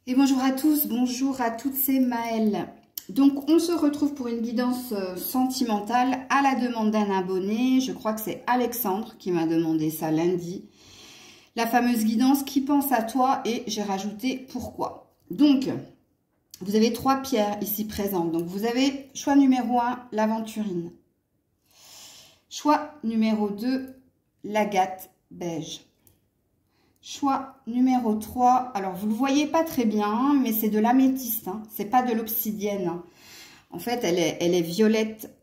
Et bonjour à tous, bonjour à toutes, c'est Maëlle. Donc on se retrouve pour une guidance sentimentale à la demande d'un abonné. Je crois que c'est Alexandre qui m'a demandé ça lundi. La fameuse guidance qui pense à toi et j'ai rajouté pourquoi. Donc vous avez 3 pierres ici présentes. Donc vous avez choix numéro 1, l'aventurine. Choix numéro 2, l'agate beige. Choix numéro 3, alors vous ne le voyez pas très bien, mais c'est de l'améthyste, hein. C'est pas de l'obsidienne. Hein. En fait, elle est violette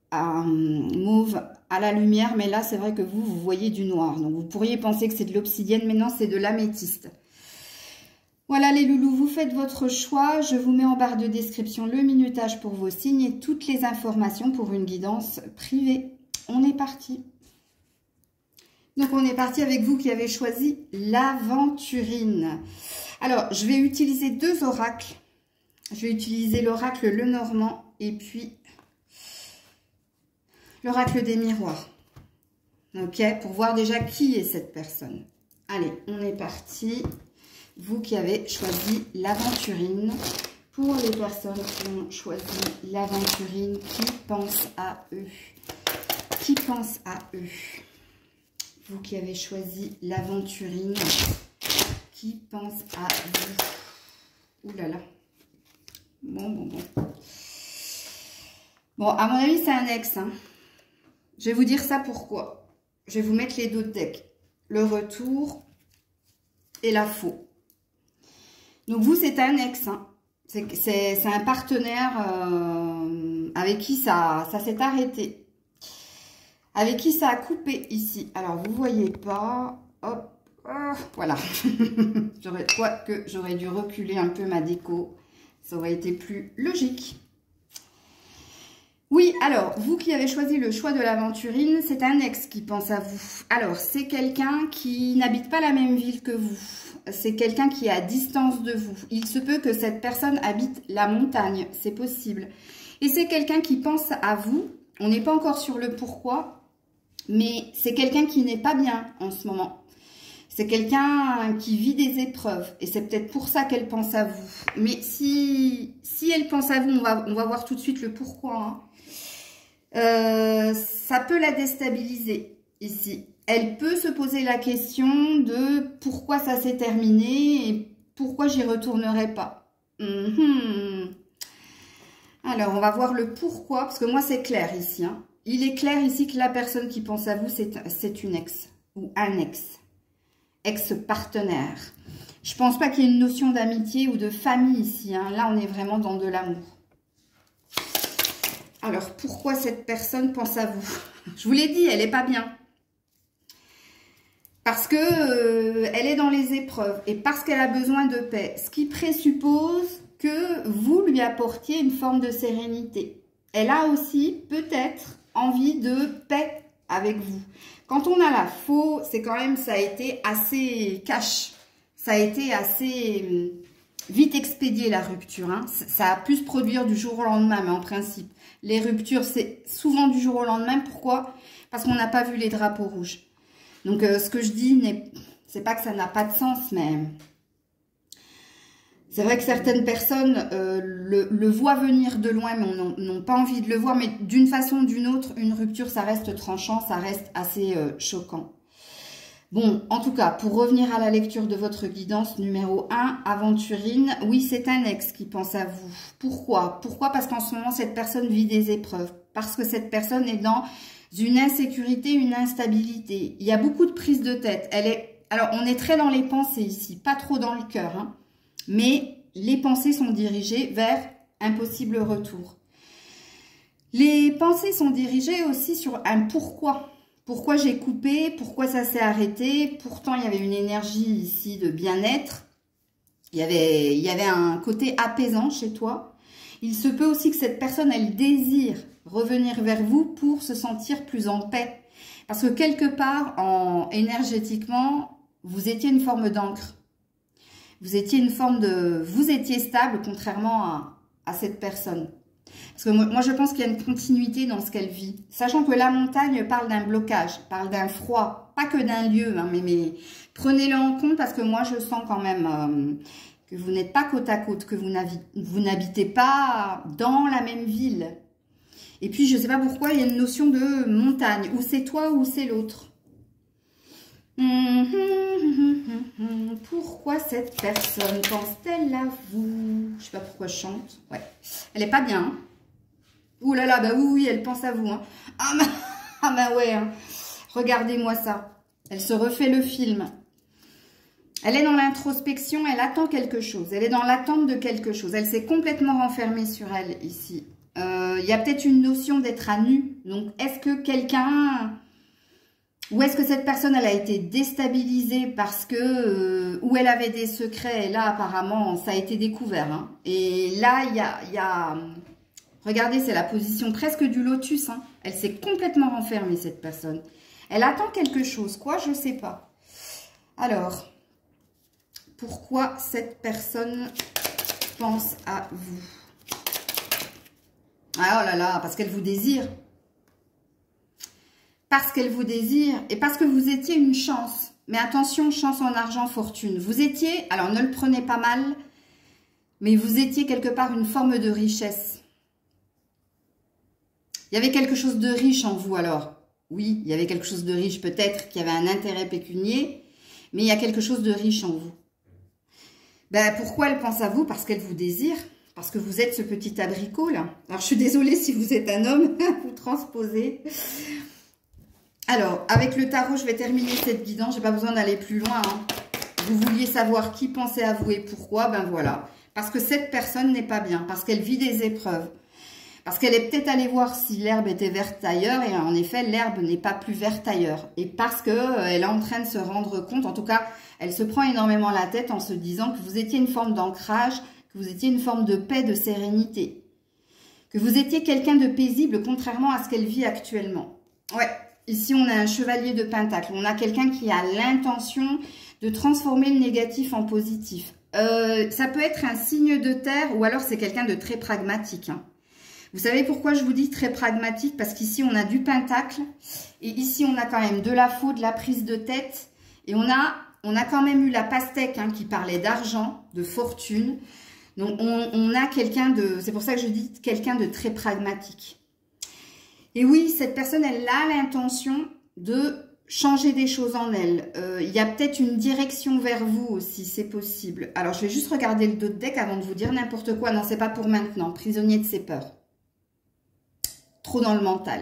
à mauve à la lumière, mais là, c'est vrai que vous voyez du noir. Donc, vous pourriez penser que c'est de l'obsidienne, mais non, c'est de l'améthyste. Voilà les loulous, vous faites votre choix. Je vous mets en barre de description le minutage pour vos signes et toutes les informations pour une guidance privée. On est parti. Donc, on est parti avec vous qui avez choisi l'aventurine. Alors, je vais utiliser 2 oracles. Je vais utiliser l'oracle Lenormand et puis l'oracle des miroirs. Ok, pour voir déjà qui est cette personne. Allez, on est parti. Vous qui avez choisi l'aventurine. Pour les personnes qui ont choisi l'aventurine, qui pensent à eux. Qui pensent à eux. Vous qui avez choisi l'aventurine, qui pense à vous. Ouh là là. Bon. Bon, à mon avis, c'est un ex. Hein. Je vais vous dire ça pourquoi. Je vais vous mettre les 2 decks. Le retour et la faux. Donc vous, c'est un ex. Hein. C'est un partenaire avec qui ça s'est arrêté. Avec qui ça a coupé ici. Alors, vous ne voyez pas. Hop. Voilà. J'aurais dû reculer un peu ma déco. Ça aurait été plus logique. Oui, alors, vous qui avez choisi le choix de l'aventurine, c'est un ex qui pense à vous. Alors, c'est quelqu'un qui n'habite pas la même ville que vous. C'est quelqu'un qui est à distance de vous. Il se peut que cette personne habite la montagne. C'est possible. Et c'est quelqu'un qui pense à vous. On n'est pas encore sur le pourquoi. Mais c'est quelqu'un qui n'est pas bien en ce moment. C'est quelqu'un qui vit des épreuves. Et c'est peut-être pour ça qu'elle pense à vous. Mais si elle pense à vous, on va voir tout de suite le pourquoi. Hein. Ça peut la déstabiliser ici. Elle peut se poser la question de pourquoi ça s'est terminé et pourquoi j'y retournerai pas. Alors, on va voir le pourquoi. Parce que moi, c'est clair ici. Hein. Il est clair ici que la personne qui pense à vous, c'est une ex ou un ex. Ex-partenaire. Je pense pas qu'il y ait une notion d'amitié ou de famille ici. Hein. Là, on est vraiment dans de l'amour. Alors, pourquoi cette personne pense à vous? Je vous l'ai dit, elle n'est pas bien. Parce que elle est dans les épreuves et parce qu'elle a besoin de paix. Ce qui présuppose que vous lui apportiez une forme de sérénité. Elle a aussi peut-être envie de paix avec vous. Quand on a la faux, c'est quand même, ça a été assez cash. Ça a été assez vite expédié la rupture. Hein. Ça a pu se produire du jour au lendemain, mais en principe, les ruptures, c'est souvent du jour au lendemain. Pourquoi? Parce qu'on n'a pas vu les drapeaux rouges. Donc, ce que je dis, c'est pas que ça n'a pas de sens, mais c'est vrai que certaines personnes le voient venir de loin, mais n'ont pas envie de le voir. Mais d'une façon ou d'une autre, une rupture, ça reste tranchant, ça reste assez choquant. Bon, en tout cas, pour revenir à la lecture de votre guidance numéro 1, aventurine, oui, c'est un ex qui pense à vous. Pourquoi? Pourquoi? Parce qu'en ce moment, cette personne vit des épreuves. Parce que cette personne est dans une insécurité, une instabilité. Il y a beaucoup de prise de tête. Alors, on est très dans les pensées ici, pas trop dans le cœur, hein. Mais les pensées sont dirigées vers un possible retour. Les pensées sont dirigées aussi sur un pourquoi. Pourquoi j'ai coupé, pourquoi ça s'est arrêté. Pourtant, il y avait une énergie ici de bien-être. Il y avait un côté apaisant chez toi. Il se peut aussi que cette personne, elle désire revenir vers vous pour se sentir plus en paix. Parce que quelque part, énergétiquement, vous étiez une forme d'encre. Vous étiez vous étiez stable contrairement à cette personne. Parce que moi, je pense qu'il y a une continuité dans ce qu'elle vit. Sachant que la montagne parle d'un blocage, parle d'un froid, pas que d'un lieu. Hein, mais prenez-le en compte parce que moi, je sens quand même que vous n'êtes pas côte à côte, que vous n'habitez pas dans la même ville. Et puis, je ne sais pas pourquoi, il y a une notion de montagne. Ou c'est toi ou c'est l'autre. Pourquoi cette personne pense-t-elle à vous? Je ne sais pas pourquoi je chante. Ouais. Elle n'est pas bien. Hein. Ouh là là, bah oui, elle pense à vous. Hein. Ah bah ouais. Hein. Regardez-moi ça. Elle se refait le film. Elle est dans l'introspection, elle attend quelque chose. Elle est dans l'attente de quelque chose. Elle s'est complètement renfermée sur elle ici. Il y a peut-être une notion d'être à nu. Donc, est-ce que quelqu'un... Ou est-ce que cette personne, elle a été déstabilisée parce que... où elle avait des secrets. Et là, apparemment, ça a été découvert. Hein. Et là, il y a... Regardez, c'est la position presque du lotus. Hein. Elle s'est complètement renfermée, cette personne. Elle attend quelque chose. Quoi? Je ne sais pas. Alors... Pourquoi cette personne pense à vous? Ah, oh là là, parce qu'elle vous désire. Parce qu'elle vous désire et parce que vous étiez une chance. Mais attention, chance en argent, fortune. Vous étiez, alors ne le prenez pas mal, mais vous étiez quelque part une forme de richesse. Il y avait quelque chose de riche en vous alors. Oui, il y avait quelque chose de riche peut-être qui avait un intérêt pécunier, mais il y a quelque chose de riche en vous. Ben, pourquoi elle pense à vous? Parce qu'elle vous désire. Parce que vous êtes ce petit abricot là. Alors, je suis désolée si vous êtes un homme. Vous transposez. Alors, avec le tarot, je vais terminer cette guidance. Je n'ai pas besoin d'aller plus loin. Hein. Vous vouliez savoir qui pensait à vous et pourquoi. Ben voilà. Parce que cette personne n'est pas bien. Parce qu'elle vit des épreuves. Parce qu'elle est peut-être allée voir si l'herbe était verte ailleurs. Et en effet, l'herbe n'est pas plus verte ailleurs. Et parce qu'elle est en train de se rendre compte, en tout cas... Elle se prend énormément la tête en se disant que vous étiez une forme d'ancrage, que vous étiez une forme de paix, de sérénité. Que vous étiez quelqu'un de paisible, contrairement à ce qu'elle vit actuellement. Ouais, ici on a un chevalier de pentacle. On a quelqu'un qui a l'intention de transformer le négatif en positif. Ça peut être un signe de terre ou alors c'est quelqu'un de très pragmatique. Hein. Vous savez pourquoi je vous dis très pragmatique? Parce qu'ici on a du pentacle et ici on a quand même de la faute, de la prise de tête et on a quand même eu la pastèque hein, qui parlait d'argent, de fortune. Donc, on a quelqu'un de... C'est pour ça que je dis quelqu'un de très pragmatique. Et oui, cette personne, elle a l'intention de changer des choses en elle. Il y a peut-être une direction vers vous aussi, c'est possible. Alors, je vais juste regarder le dos de deck avant de vous dire n'importe quoi. Non, c'est pas pour maintenant. Prisonnier de ses peurs. Trop dans le mental.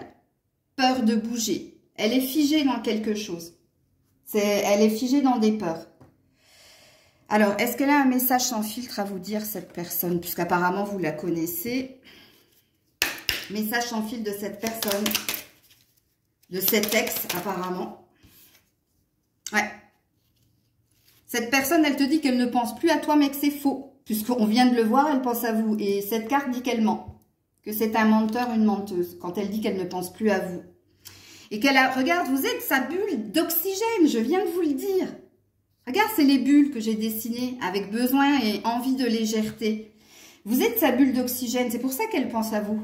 Peur de bouger. Elle est figée dans quelque chose. Elle est figée dans des peurs. Alors, est-ce qu'elle a un message sans filtre à vous dire, cette personne? Puisqu'apparemment, vous la connaissez. Message sans filtre de cette personne. De cet ex, apparemment. Ouais. Cette personne, elle te dit qu'elle ne pense plus à toi, mais que c'est faux. Puisqu'on vient de le voir, elle pense à vous. Et cette carte dit qu'elle ment. Que c'est un menteur, une menteuse. Quand elle dit qu'elle ne pense plus à vous. Et qu'elle a... Regarde, vous êtes sa bulle d'oxygène, je viens de vous le dire. Regarde, c'est les bulles que j'ai dessinées avec besoin et envie de légèreté. Vous êtes sa bulle d'oxygène, c'est pour ça qu'elle pense à vous.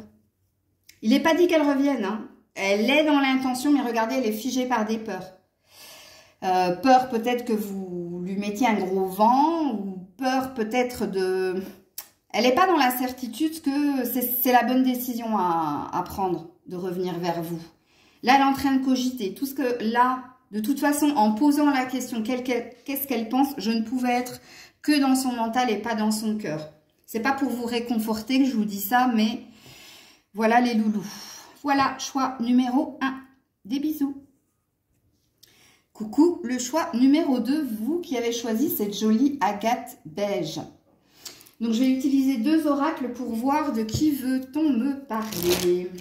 Il n'est pas dit qu'elle revienne. Hein. Elle est dans l'intention, mais regardez, elle est figée par des peurs. Peur peut-être que vous lui mettiez un gros vent, ou peur peut-être de... Elle n'est pas dans la certitude que c'est la bonne décision à prendre, de revenir vers vous. Là, elle est en train de cogiter. Tout ce que là, de toute façon, en posant la question, qu'est-ce qu'elle pense, je ne pouvais être que dans son mental et pas dans son cœur. C'est pas pour vous réconforter que je vous dis ça, mais voilà les loulous. Voilà, choix numéro 1. Des bisous. Coucou, le choix numéro 2, vous qui avez choisi cette jolie agate beige. Donc, je vais utiliser 2 oracles pour voir de qui veut-on me parler.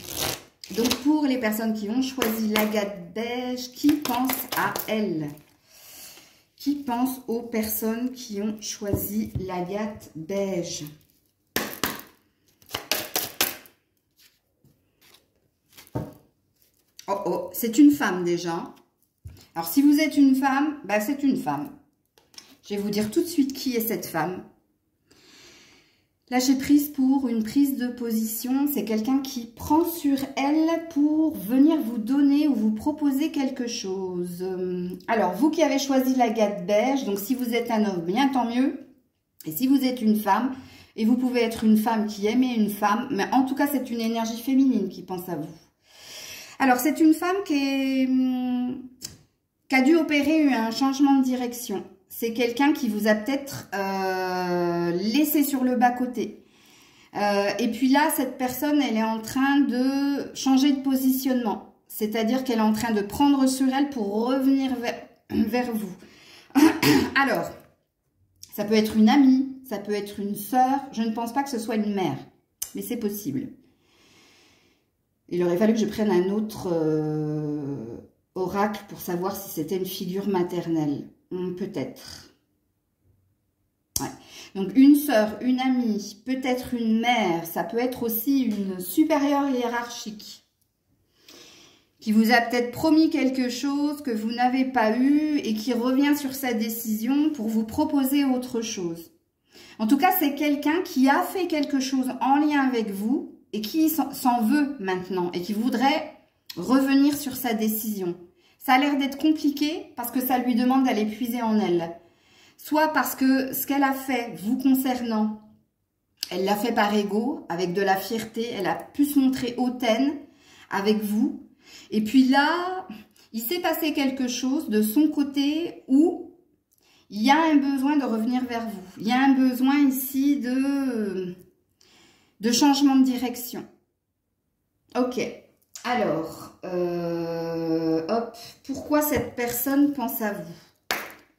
Donc, pour les personnes qui ont choisi l'agate beige, qui pense à elle? Qui pense aux personnes qui ont choisi l'agate beige? Oh, oh, c'est une femme déjà. Alors, si vous êtes une femme, bah, c'est une femme. Je vais vous dire tout de suite qui est cette femme. Lâcher prise pour une prise de position, c'est quelqu'un qui prend sur elle pour venir vous donner ou vous proposer quelque chose. Alors, vous qui avez choisi l'agate beige, donc si vous êtes un homme, bien tant mieux. Et si vous êtes une femme, et vous pouvez être une femme qui aimait une femme, mais en tout cas, c'est une énergie féminine qui pense à vous. Alors, c'est une femme qui a dû opérer un changement de direction. C'est quelqu'un qui vous a peut-être laissé sur le bas-côté. Et puis là, cette personne, elle est en train de changer de positionnement. C'est-à-dire qu'elle est en train de prendre sur elle pour revenir vers vous. Alors, ça peut être une amie, ça peut être une sœur. Je ne pense pas que ce soit une mère, mais c'est possible. Il aurait fallu que je prenne un autre oracle pour savoir si c'était une figure maternelle. Peut-être. Ouais. Donc, une sœur, une amie, peut-être une mère, ça peut être aussi une supérieure hiérarchique qui vous a peut-être promis quelque chose que vous n'avez pas eu et qui revient sur sa décision pour vous proposer autre chose. En tout cas, c'est quelqu'un qui a fait quelque chose en lien avec vous et qui s'en veut maintenant et qui voudrait revenir sur sa décision. Ça a l'air d'être compliqué parce que ça lui demande d'aller puiser en elle. Soit parce que ce qu'elle a fait vous concernant, elle l'a fait par ego, avec de la fierté, elle a pu se montrer hautaine avec vous. Et puis là, il s'est passé quelque chose de son côté où il y a un besoin de revenir vers vous. Il y a un besoin ici de changement de direction. Ok. Alors, hop, pourquoi cette personne pense à vous?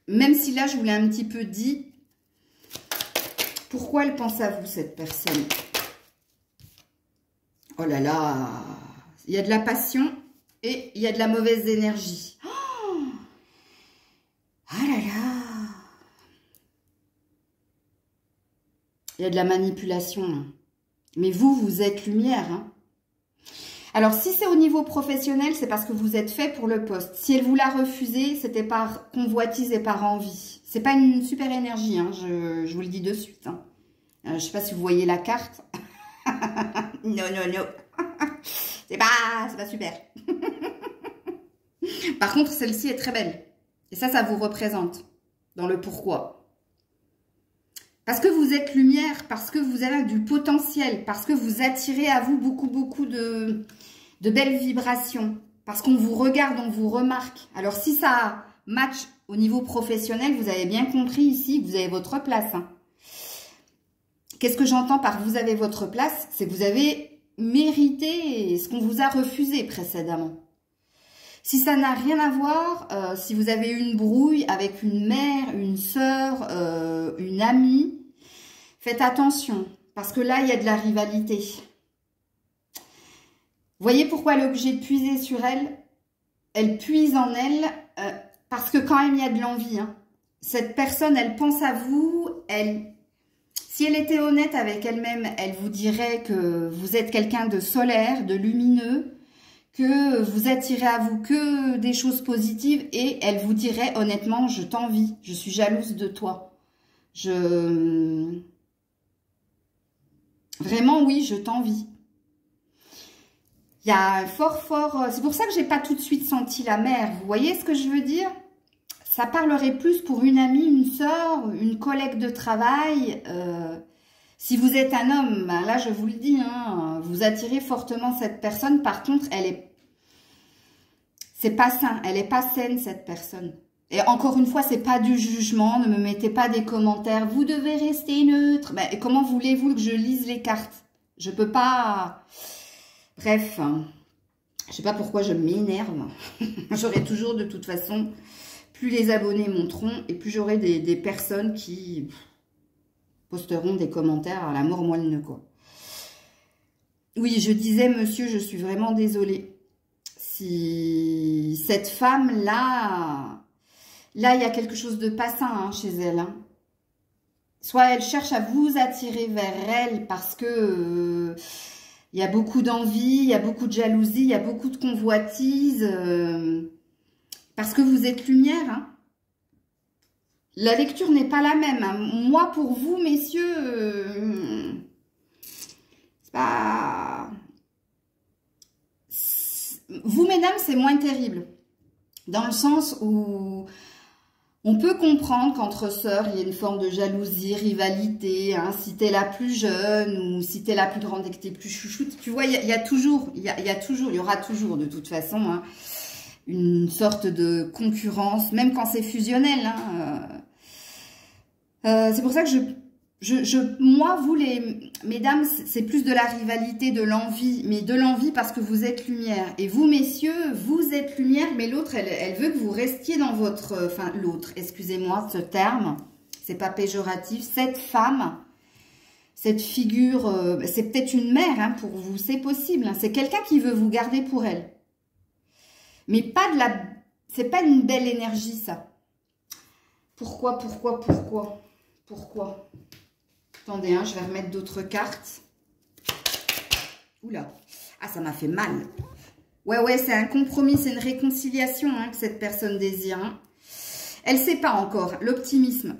Même si là, je vous l'ai un petit peu dit, pourquoi elle pense à vous, cette personne? Oh là là, il y a de la passion et il y a de la mauvaise énergie. Oh, ah là là, il y a de la manipulation. Hein. Mais vous, vous êtes lumière, hein. Alors, si c'est au niveau professionnel, c'est parce que vous êtes fait pour le poste. Si elle vous l'a refusé, c'était par convoitise et par envie. C'est pas une super énergie, hein, je vous le dis de suite. Hein. Je sais pas si vous voyez la carte. Non, non, non. C'est pas super. Par contre, celle-ci est très belle. Et ça vous représente dans le pourquoi. Parce que vous êtes lumière, parce que vous avez du potentiel, parce que vous attirez à vous beaucoup de belles vibrations, parce qu'on vous regarde, on vous remarque. Alors si ça match au niveau professionnel, vous avez bien compris ici que vous avez votre place. Hein. Qu'est-ce que j'entends par vous avez votre place? C'est que vous avez mérité ce qu'on vous a refusé précédemment. Si ça n'a rien à voir, si vous avez eu une brouille avec une mère, une sœur, une amie, faites attention, parce que là, il y a de la rivalité. Voyez pourquoi elle est obligée de puiser sur elle? Elle puise en elle, parce que quand même, il y a de l'envie. Hein. Cette personne, elle pense à vous, si elle était honnête avec elle-même, elle vous dirait que vous êtes quelqu'un de solaire, de lumineux, que vous attirez à vous que des choses positives et elle vous dirait honnêtement, je t'envie, je suis jalouse de toi. Vraiment, oui, je t'envie. Il y a un fort... C'est pour ça que j'ai pas tout de suite senti la mère. Vous voyez ce que je veux dire? Ça parlerait plus pour une amie, une sœur, une collègue de travail. Si vous êtes un homme, ben là, je vous le dis, hein, vous attirez fortement cette personne. Par contre, c'est pas sain. Elle est pas saine, cette personne. Et encore une fois, c'est pas du jugement. Ne me mettez pas des commentaires. Vous devez rester neutre. Ben, et comment voulez-vous que je lise les cartes? Je peux pas... Bref, je sais pas pourquoi je m'énerve. J'aurai toujours de toute façon... Plus les abonnés monteront et plus j'aurai des personnes qui posteront des commentaires à la mort moelle, quoi. Oui, je disais, monsieur, je suis vraiment désolée. Si cette femme-là, il y a quelque chose de pas sain hein, chez elle. Hein. Soit elle cherche à vous attirer vers elle parce que il y a beaucoup d'envie, il y a beaucoup de jalousie, il y a beaucoup de convoitise... Parce que vous êtes lumière, hein. La lecture n'est pas la même. Hein. Moi, pour vous, messieurs, c'est pas... Vous, mesdames, c'est moins terrible. Dans le sens où On peut comprendre qu'entre sœurs, il y a une forme de jalousie, rivalité, hein, si t'es la plus jeune ou si t'es la plus grande et que t'es plus chouchoute. Tu vois, il y aura toujours de toute façon hein, une sorte de concurrence, même quand c'est fusionnel. Hein, c'est pour ça que moi, vous les mesdames, c'est plus de la rivalité, de l'envie, mais de l'envie parce que vous êtes lumière. Et vous, messieurs, vous êtes lumière, mais l'autre, elle veut que vous restiez dans votre... Enfin, l'autre, excusez-moi ce terme, c'est pas péjoratif. Cette femme, cette figure, c'est peut-être une mère hein, pour vous, c'est possible. Hein, c'est quelqu'un qui veut vous garder pour elle. Mais pas de la... C'est pas une belle énergie, ça. Pourquoi Attendez, hein, je vais remettre d'autres cartes. Oula. Ah, ça m'a fait mal. Ouais, c'est un compromis, c'est une réconciliation hein, que cette personne désire. Hein. Elle ne sait pas encore. L'optimisme.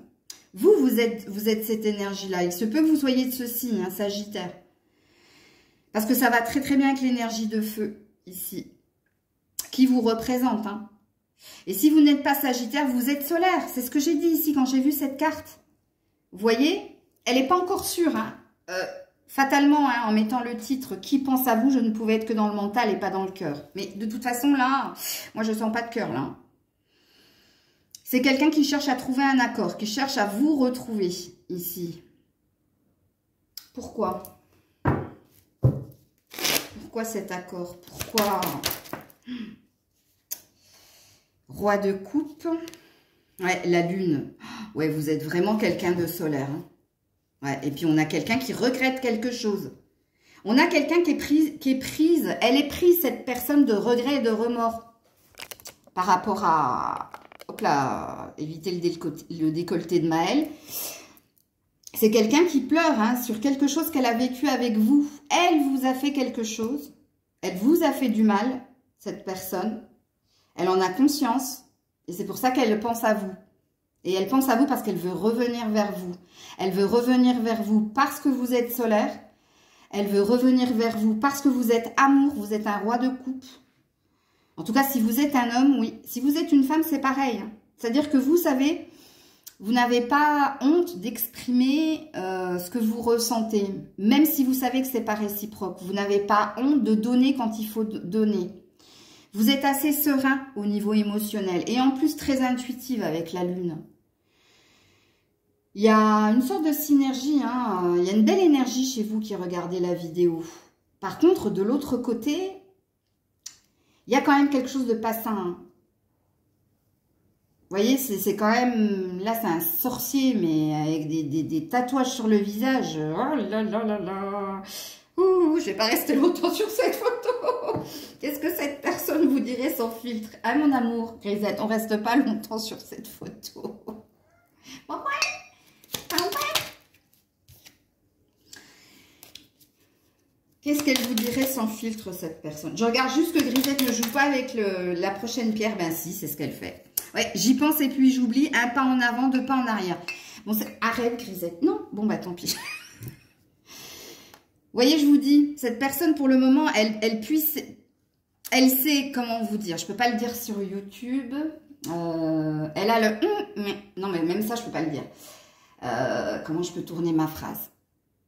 Vous êtes cette énergie-là. Il se peut que vous soyez de ce signe, hein, Sagittaire. Parce que ça va très très bien avec l'énergie de feu, ici. Qui vous représente. Hein. Et si vous n'êtes pas Sagittaire, vous êtes solaire. C'est ce que j'ai dit ici quand j'ai vu cette carte. Vous voyez ? Elle n'est pas encore sûre. Hein. Fatalement, hein, en mettant le titre « Qui pense à vous ?» je ne pouvais être que dans le mental et pas dans le cœur. Mais de toute façon, là, moi, je ne sens pas de cœur, là. C'est quelqu'un qui cherche à trouver un accord, qui cherche à vous retrouver, ici. Pourquoi? Pourquoi cet accord? Pourquoi? Roi de coupe. Ouais, la lune. Ouais, vous êtes vraiment quelqu'un de solaire, hein. Ouais, et puis on a quelqu'un qui regrette quelque chose. On a quelqu'un qui est prise, elle est prise, cette personne, de regret et de remords. Par rapport à, hop là, éviter le décolleté de Maëlle. C'est quelqu'un qui pleure hein, sur quelque chose qu'elle a vécu avec vous. Elle vous a fait quelque chose. Elle vous a fait du mal, cette personne. Elle en a conscience. Et c'est pour ça qu'elle pense à vous. Et elle pense à vous parce qu'elle veut revenir vers vous. Elle veut revenir vers vous parce que vous êtes solaire. Elle veut revenir vers vous parce que vous êtes amour. Vous êtes un roi de coupe. En tout cas, si vous êtes un homme, oui. Si vous êtes une femme, c'est pareil. C'est-à-dire que vous savez, vous n'avez pas honte d'exprimer ce que vous ressentez. Même si vous savez que ce n'est pas réciproque. Vous n'avez pas honte de donner quand il faut donner. Vous êtes assez serein au niveau émotionnel. Et en plus, très intuitive avec la lune. Il y a une sorte de synergie, hein. Il y a une belle énergie chez vous qui regardez la vidéo. Par contre, de l'autre côté, il y a quand même quelque chose de pas sain. Hein. Vous voyez, c'est quand même... Là, c'est un sorcier, mais avec des tatouages sur le visage. Oh là là là là. Ouh, je vais pas rester longtemps sur cette photo. Qu'est-ce que cette personne vous dirait sans filtre? Ah, mon amour, Grisette, on reste pas longtemps sur cette photo. Ouais. Qu'est-ce qu'elle vous dirait sans filtre, cette personne? Je regarde juste que Grisette ne joue pas avec la prochaine pierre. Ben si, c'est ce qu'elle fait. Ouais, j'y pense et puis j'oublie. Un pas en avant, deux pas en arrière. Bon, arrête, Grisette. Non, bon, bah tant pis. Vous voyez, je vous dis, cette personne, pour le moment, elle sait, comment vous dire, je peux pas le dire sur YouTube. Elle a le... non, mais même ça, je peux pas le dire. Comment je peux tourner ma phrase?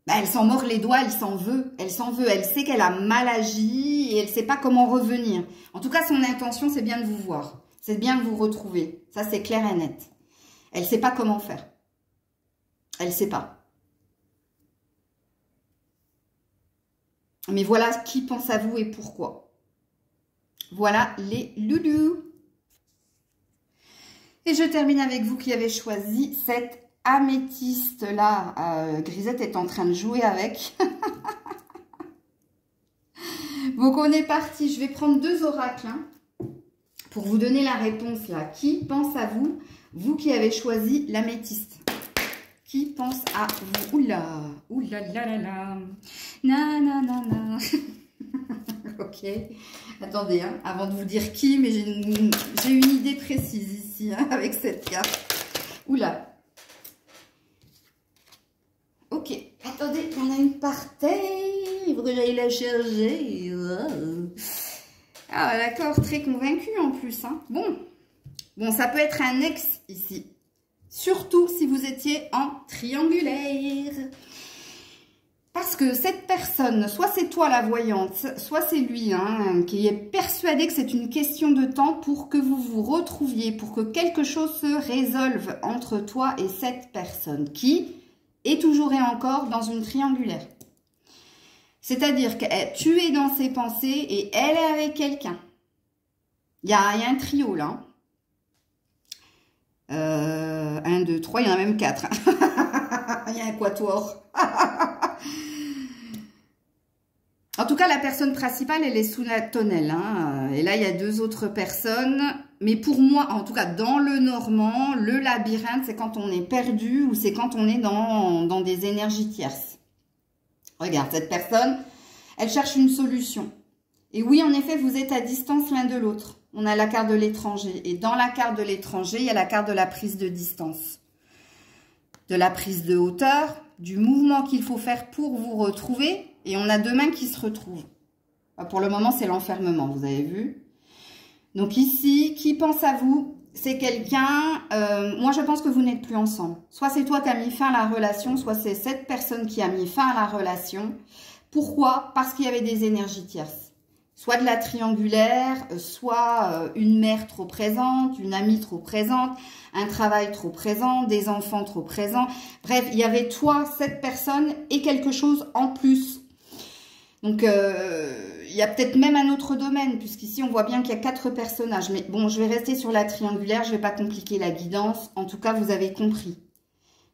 Bah, elle s'en mord les doigts, elle s'en veut. Elle s'en veut. Elle sait qu'elle a mal agi et elle sait pas comment revenir. En tout cas, son intention, c'est bien de vous voir. C'est bien de vous retrouver. Ça, c'est clair et net. Elle sait pas comment faire. Elle sait pas. Mais voilà qui pense à vous et pourquoi. Voilà les loulous. Et je termine avec vous qui avez choisi cette améthyste là. Grisette est en train de jouer avec. Donc on est parti. Je vais prendre deux oracles hein, pour vous donner la réponse là. Qui pense à vous? Vous qui avez choisi l'améthyste. Qui pense à vous? Oula, oula la la la. Na na na na. Ok. Attendez, hein, avant de vous dire qui, mais j'ai une idée précise ici, hein, avec cette carte. Oula. Ok. Attendez, il y en a une par terre. Il faudrait que j'aille la chercher. Ah, d'accord, très convaincue en plus. Hein. Bon. Bon, ça peut être un ex ici. Surtout si vous étiez en triangulaire. Parce que cette personne, soit c'est toi la voyante, soit c'est lui hein, qui est persuadé que c'est une question de temps pour que vous vous retrouviez, pour que quelque chose se résolve entre toi et cette personne qui est toujours et encore dans une triangulaire. C'est-à-dire que tu es dans ses pensées et elle est avec quelqu'un. Il y a un trio là. 1, 2, 3, il y en a même 4. Il y a un quatuor. En tout cas, la personne principale, elle est sous la tonnelle. Hein. Et là, il y a 2 autres personnes. Mais pour moi, en tout cas, dans le normand, le labyrinthe, c'est quand on est perdu ou c'est quand on est dans des énergies tierces. Regarde, cette personne, elle cherche une solution. Et oui, en effet, vous êtes à distance l'un de l'autre. On a la carte de l'étranger. Et dans la carte de l'étranger, il y a la carte de la prise de distance. De la prise de hauteur, du mouvement qu'il faut faire pour vous retrouver. Et on a 2 mains qui se retrouvent. Pour le moment, c'est l'enfermement, vous avez vu. Donc ici, qui pense à vous? C'est quelqu'un, moi je pense que vous n'êtes plus ensemble. Soit c'est toi qui as mis fin à la relation, soit c'est cette personne qui a mis fin à la relation. Pourquoi? Parce qu'il y avait des énergies tierces. Soit de la triangulaire, soit une mère trop présente, une amie trop présente, un travail trop présent, des enfants trop présents. Bref, il y avait toi, cette personne et quelque chose en plus. Donc, il y a peut-être même un autre domaine, puisqu'ici, on voit bien qu'il y a 4 personnages. Mais bon, je vais rester sur la triangulaire, je ne vais pas compliquer la guidance. En tout cas, vous avez compris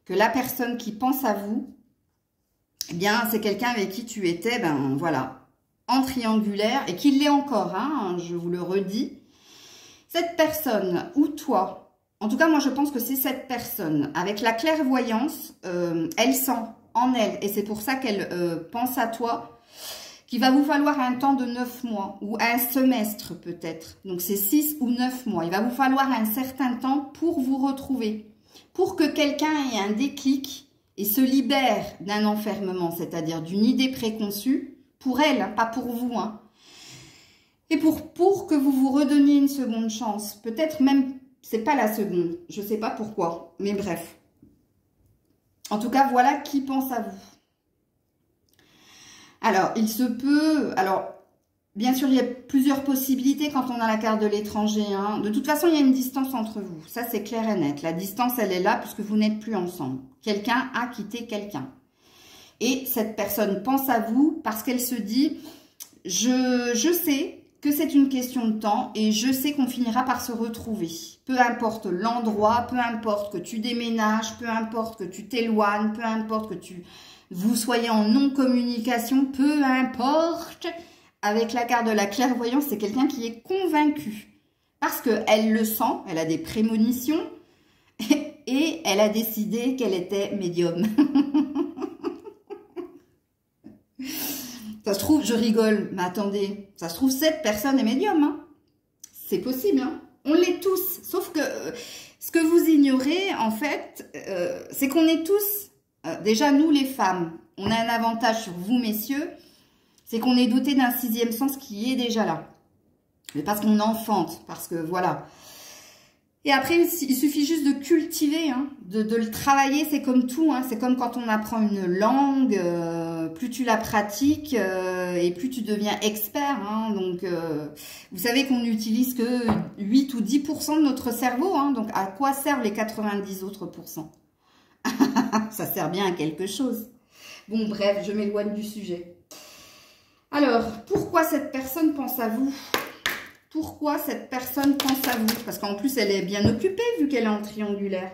que la personne qui pense à vous, eh bien, c'est quelqu'un avec qui tu étais, ben voilà, en triangulaire, et qui l'est encore, hein, je vous le redis. Cette personne, ou toi, en tout cas, moi, je pense que c'est cette personne, avec la clairvoyance, elle sent en elle, et c'est pour ça qu'elle pense à toi, qu'il va vous falloir un temps de 9 mois ou un semestre peut-être. Donc, c'est 6 ou 9 mois. Il va vous falloir un certain temps pour vous retrouver. Pour que quelqu'un ait un déclic et se libère d'un enfermement, c'est-à-dire d'une idée préconçue, pour elle, pas pour vous. Hein. Et pour que vous vous redonniez une seconde chance. Peut-être même, c'est pas la seconde. Je sais pas pourquoi, mais bref. En tout cas, voilà qui pense à vous. Alors, il se peut... Alors, bien sûr, il y a plusieurs possibilités quand on a la carte de l'étranger. Hein. De toute façon, il y a une distance entre vous. Ça, c'est clair et net. La distance, elle est là puisque vous n'êtes plus ensemble. Quelqu'un a quitté quelqu'un. Et cette personne pense à vous parce qu'elle se dit, je sais que c'est une question de temps et je sais qu'on finira par se retrouver. Peu importe l'endroit, peu importe que tu déménages, peu importe que tu t'éloignes, peu importe que vous soyez en non-communication, peu importe. Avec la carte de la clairvoyance, c'est quelqu'un qui est convaincu. Parce qu'elle le sent, elle a des prémonitions et elle a décidé qu'elle était médium. Ça se trouve, je rigole, mais attendez, ça se trouve, cette personne est médium. Hein. C'est possible, hein. On l'est tous. Sauf que ce que vous ignorez, en fait, c'est qu'on est tous, déjà nous les femmes, on a un avantage sur vous, messieurs, c'est qu'on est doté d'un 6e sens qui est déjà là. Mais parce qu'on enfante, parce que voilà. Et après, il suffit juste de cultiver, hein, de le travailler, c'est comme tout. Hein, c'est comme quand on apprend une langue, plus tu la pratiques et plus tu deviens expert. Hein, donc, vous savez qu'on n'utilise que 8 ou 10% de notre cerveau. Hein, donc, à quoi servent les 90 autres pourcents? Ça sert bien à quelque chose. Bon, bref, je m'éloigne du sujet. Alors, pourquoi cette personne pense à vous? Pourquoi cette personne pense à vous? Parce qu'en plus, elle est bien occupée vu qu'elle est en triangulaire.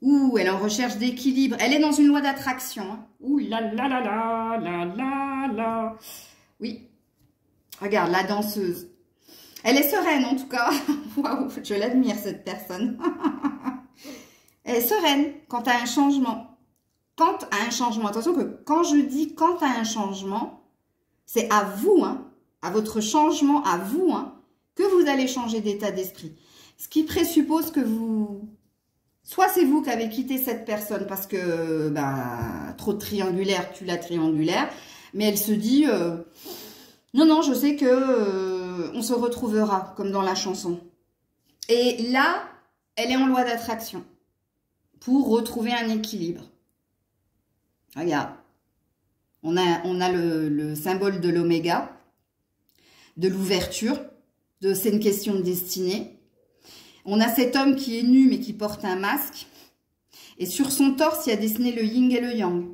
Ouh, elle est en recherche d'équilibre. Elle est dans une loi d'attraction. Hein. Ouh là là là là là là là. Oui. Regarde, la danseuse. Elle est sereine en tout cas. Waouh, je l'admire cette personne. Elle est sereine quant à un changement. Quant à un changement. Attention que quand je dis quant à un changement, c'est à vous, hein. À votre changement, à vous, hein, que vous allez changer d'état d'esprit. Ce qui présuppose que vous... Soit c'est vous qui avez quitté cette personne parce que, ben, trop de triangulaire, tue la triangulaire, mais elle se dit, non, non, je sais que on se retrouvera, comme dans la chanson. Et là, elle est en loi d'attraction pour retrouver un équilibre. Regarde, on a le symbole de l'oméga, de l'ouverture, c'est une question de destinée. On a cet homme qui est nu mais qui porte un masque. Et sur son torse, il y a dessiné le yin et le yang.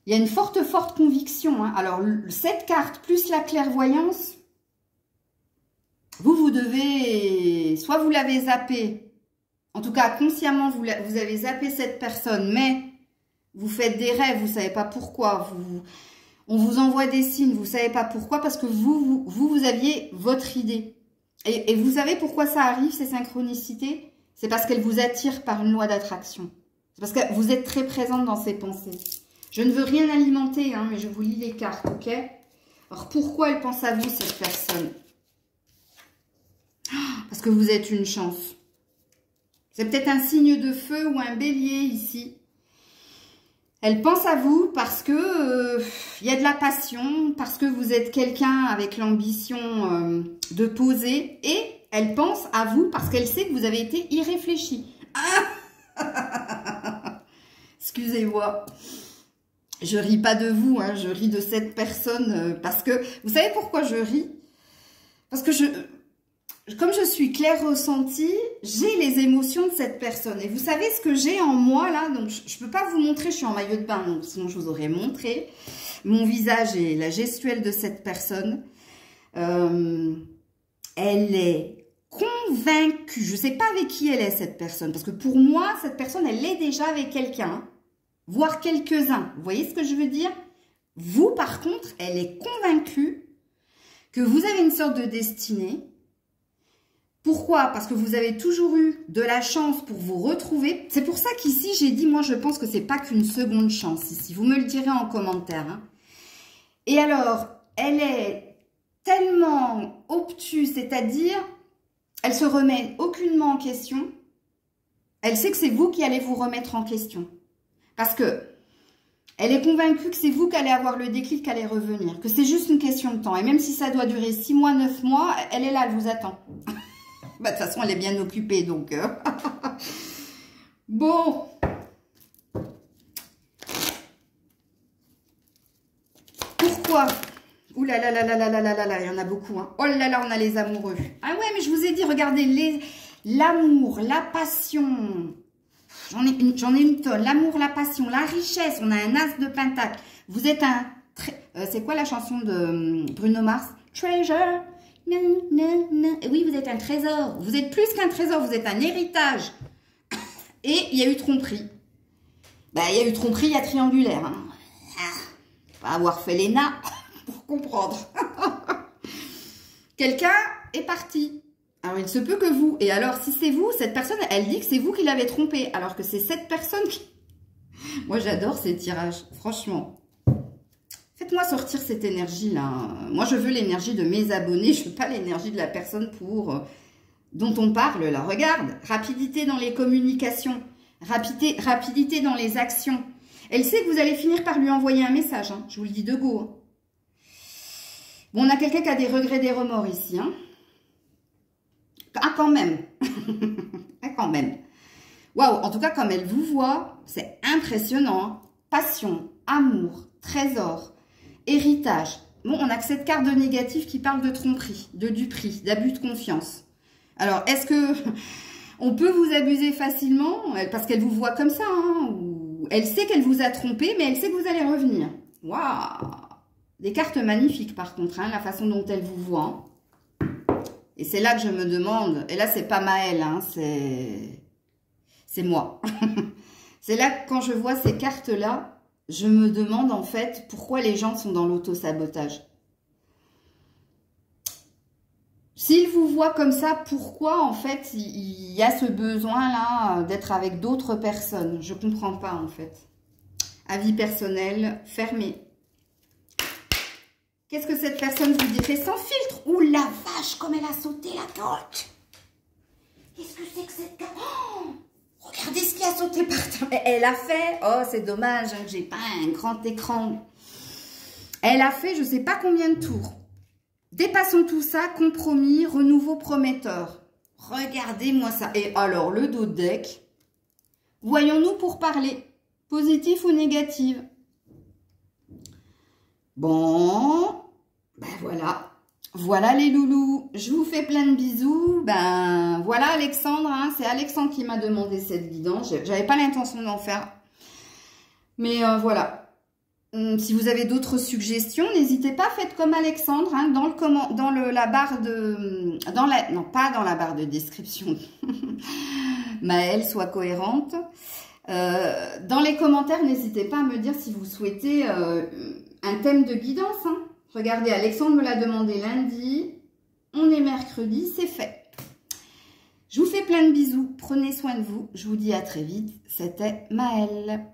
Il y a une forte conviction. Hein. Alors, cette carte plus la clairvoyance, vous devez, soit vous l'avez zappé, en tout cas consciemment, vous avez zappé cette personne, mais vous faites des rêves, vous ne savez pas pourquoi, on vous envoie des signes, vous ne savez pas pourquoi, parce que vous aviez votre idée. Et vous savez pourquoi ça arrive, ces synchronicités? C'est parce qu'elles vous attirent par une loi d'attraction. C'est parce que vous êtes très présente dans ces pensées. Je ne veux rien alimenter, hein, mais je vous lis les cartes, ok? Alors, pourquoi elle pense à vous, cette personne? Parce que vous êtes une chance. C'est peut-être un signe de feu ou un bélier ici. Elle pense à vous parce que y a de la passion, parce que vous êtes quelqu'un avec l'ambition de poser. Et elle pense à vous parce qu'elle sait que vous avez été irréfléchi. Ah excusez-moi. Je ris pas de vous, hein, je ris de cette personne parce que... Vous savez pourquoi je ris? Parce que comme je suis claire ressentie, j'ai les émotions de cette personne. Et vous savez ce que j'ai en moi là? Donc je ne peux pas vous montrer, je suis en maillot de bain, donc sinon je vous aurais montré mon visage et la gestuelle de cette personne. Elle est convaincue. Je ne sais pas avec qui elle est cette personne. Parce que pour moi, cette personne, elle est déjà avec quelqu'un. Voire quelques-uns. Vous voyez ce que je veux dire? Vous, par contre, elle est convaincue que vous avez une sorte de destinée. Pourquoi? Parce que vous avez toujours eu de la chance pour vous retrouver. C'est pour ça qu'ici, j'ai dit, moi, je pense que c'est pas qu'une seconde chance ici. Vous me le direz en commentaire. Hein. Et alors, elle est tellement obtuse, c'est-à-dire, elle se remet aucunement en question. Elle sait que c'est vous qui allez vous remettre en question. Parce que elle est convaincue que c'est vous qui allez avoir le déclic, qu'elle allez revenir. Que c'est juste une question de temps. Et même si ça doit durer 6 mois, 9 mois, elle est là, elle vous attend. Bah, de toute façon, elle est bien occupée, donc... Bon. Pourquoi? Ouh là là là là là là là là là, il y en a beaucoup. Hein. Oh là là, on a les amoureux. Ah ouais, mais je vous ai dit, regardez, l'amour, la passion... J'en ai une tonne. L'amour, la passion, la richesse. On a un as de pentacle. Vous êtes un... c'est quoi la chanson de Bruno Mars? Treasure. Non, non, non. Et oui, vous êtes un trésor. Vous êtes plus qu'un trésor. Vous êtes un héritage. Et il y a eu tromperie. Ben, il y a eu tromperie, il y a triangulaire. Hein. Faut pas avoir fait l'ENA pour comprendre. Quelqu'un est parti. Alors, il se peut que vous. Et alors, si c'est vous, cette personne, elle dit que c'est vous qui l'avez trompé. Alors que c'est cette personne qui... Moi, j'adore ces tirages. Franchement. Faites-moi sortir cette énergie-là. Moi, je veux l'énergie de mes abonnés. Je veux pas l'énergie de la personne dont on parle, là. Regarde. Rapidité dans les communications. Rapidité dans les actions. Elle sait que vous allez finir par lui envoyer un message. Hein. Je vous le dis de go. Hein. Bon, on a quelqu'un qui a des regrets, des remords ici. Hein. Ah, quand même. Ah, quand même. Waouh, en tout cas, comme elle vous voit, c'est impressionnant. Hein. Passion, amour, trésor, héritage. Bon, on a que cette carte de négatif qui parle de tromperie, de duperie, d'abus de confiance. Alors, est-ce que on peut vous abuser facilement? Parce qu'elle vous voit comme ça. Hein, ou elle sait qu'elle vous a trompé, mais elle sait que vous allez revenir. Waouh. Des cartes magnifiques, par contre, hein, la façon dont elle vous voit. Hein. Et c'est là que je me demande, et là c'est pas Maëlle, hein, c'est moi. C'est là que quand je vois ces cartes-là, je me demande en fait pourquoi les gens sont dans l'auto-sabotage. S'ils vous voient comme ça, pourquoi en fait il y a ce besoin-là d'être avec d'autres personnes? Je comprends pas en fait. Avis personnel, fermé. Qu'est-ce que cette personne vous dirait sans filtre? Ouh la vache, comme elle a sauté la côte. Qu'est-ce que c'est que cette carte? Oh, regardez ce qui a sauté par terre. Elle a fait, oh c'est dommage que j'ai pas un grand écran. Elle a fait je sais pas combien de tours. Dépassons tout ça, compromis, renouveau prometteur. Regardez-moi ça. Et alors, le dos de deck. Voyons-nous pour parler. Positif ou négatif? Bon, ben voilà. Voilà les loulous. Je vous fais plein de bisous. Ben voilà Alexandre. Hein, c'est Alexandre qui m'a demandé cette guidance. J'avais pas l'intention d'en faire. Mais voilà. Si vous avez d'autres suggestions, n'hésitez pas, faites comme Alexandre, hein, la barre de... non, pas dans la barre de description. Maëlle, soit cohérente. Dans les commentaires, n'hésitez pas à me dire si vous souhaitez un thème de guidance. Hein. Regardez, Alexandre me l'a demandé lundi. On est mercredi, c'est fait. Je vous fais plein de bisous. Prenez soin de vous. Je vous dis à très vite. C'était Maëlle.